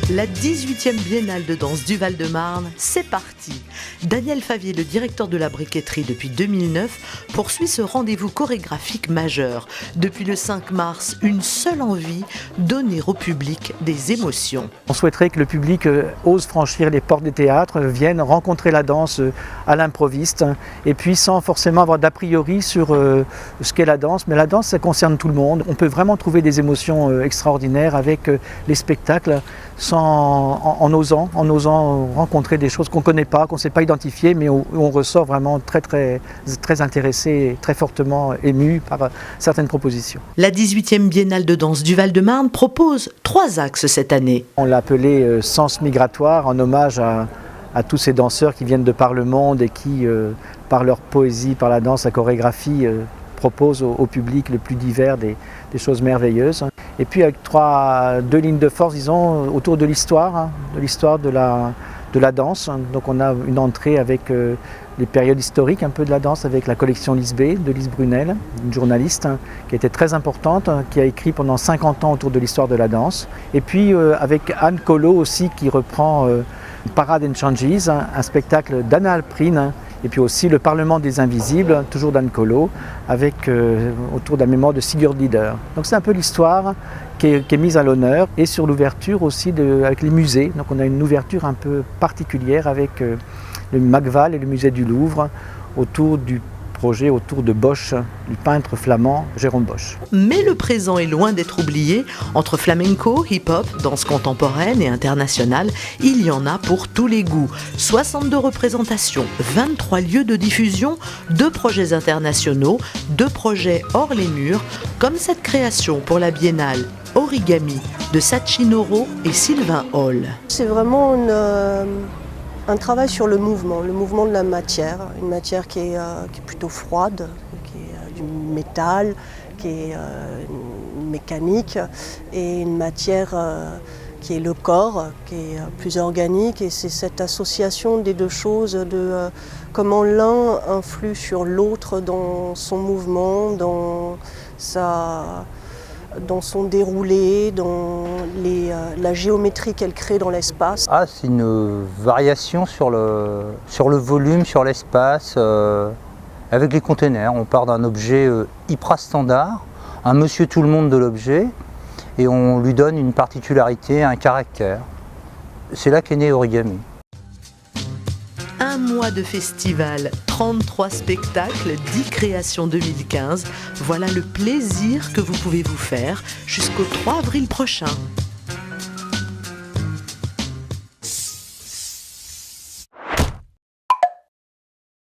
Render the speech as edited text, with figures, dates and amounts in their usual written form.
La 18e Biennale de danse du Val-de-Marne, c'est parti. Daniel Favier, le directeur de la briqueterie depuis 2009, poursuit ce rendez-vous chorégraphique majeur. Depuis le 5 mars, une seule envie, donner au public des émotions. On souhaiterait que le public ose franchir les portes des théâtres, vienne rencontrer la danse à l'improviste, et puis sans forcément avoir d'a priori sur ce qu'est la danse. Mais la danse, ça concerne tout le monde. On peut vraiment trouver des émotions extraordinaires avec les spectacles, en osant rencontrer des choses qu'on ne connaît pas, qu'on ne sait pas identifier, mais où on ressort vraiment très intéressé, très fortement ému par certaines propositions. La 18e Biennale de danse du Val-de-Marne propose 3 axes cette année. On l'a appelé Sens migratoire, en hommage à tous ces danseurs qui viennent de par le monde et qui, par leur poésie, par la danse, la chorégraphie, proposent au public le plus divers des choses merveilleuses. Et puis avec 2 lignes de force, disons, autour de l'histoire, de la danse. Donc on a une entrée avec les périodes historiques un peu de la danse, avec la collection Lise B de Lise Brunel, une journaliste qui a été très importante, qui a écrit pendant 50 ans autour de l'histoire de la danse. Et puis avec Anne Collot aussi qui reprend Parade and Changes, un spectacle d'Anna Alprine, et puis aussi le Parlement des Invisibles, toujours d'Anne Collot, avec autour de la mémoire de Sigurd Lieder. Donc c'est un peu l'histoire qui est mise à l'honneur, et sur l'ouverture aussi avec les musées. Donc on a une ouverture un peu particulière avec le Magval et le musée du Louvre, autour du projet autour de Bosch, du peintre flamand Jérôme Bosch. Mais le présent est loin d'être oublié. Entre flamenco, hip-hop, danse contemporaine et internationale, il y en a pour tous les goûts. 62 représentations, 23 lieux de diffusion, 2 projets internationaux, 2 projets hors les murs, comme cette création pour la Biennale Origami de Sachinoro et Sylvain Hall. C'est vraiment un travail sur le mouvement de la matière, une matière qui est plutôt froide, qui est du métal, qui est mécanique, et une matière qui est le corps, qui est plus organique, et c'est cette association des 2 choses, de comment l'un influe sur l'autre dans son mouvement, dans son déroulé, dans la géométrie qu'elle crée dans l'espace. C'est une variation sur le volume, sur l'espace, avec les containers. On part d'un objet hyper standard, un monsieur tout le monde de l'objet, et on lui donne une particularité, un caractère. C'est là qu'est né Origami. 1 mois de festival, 33 spectacles, 10 créations 2015. Voilà le plaisir que vous pouvez vous faire jusqu'au 3 avril prochain.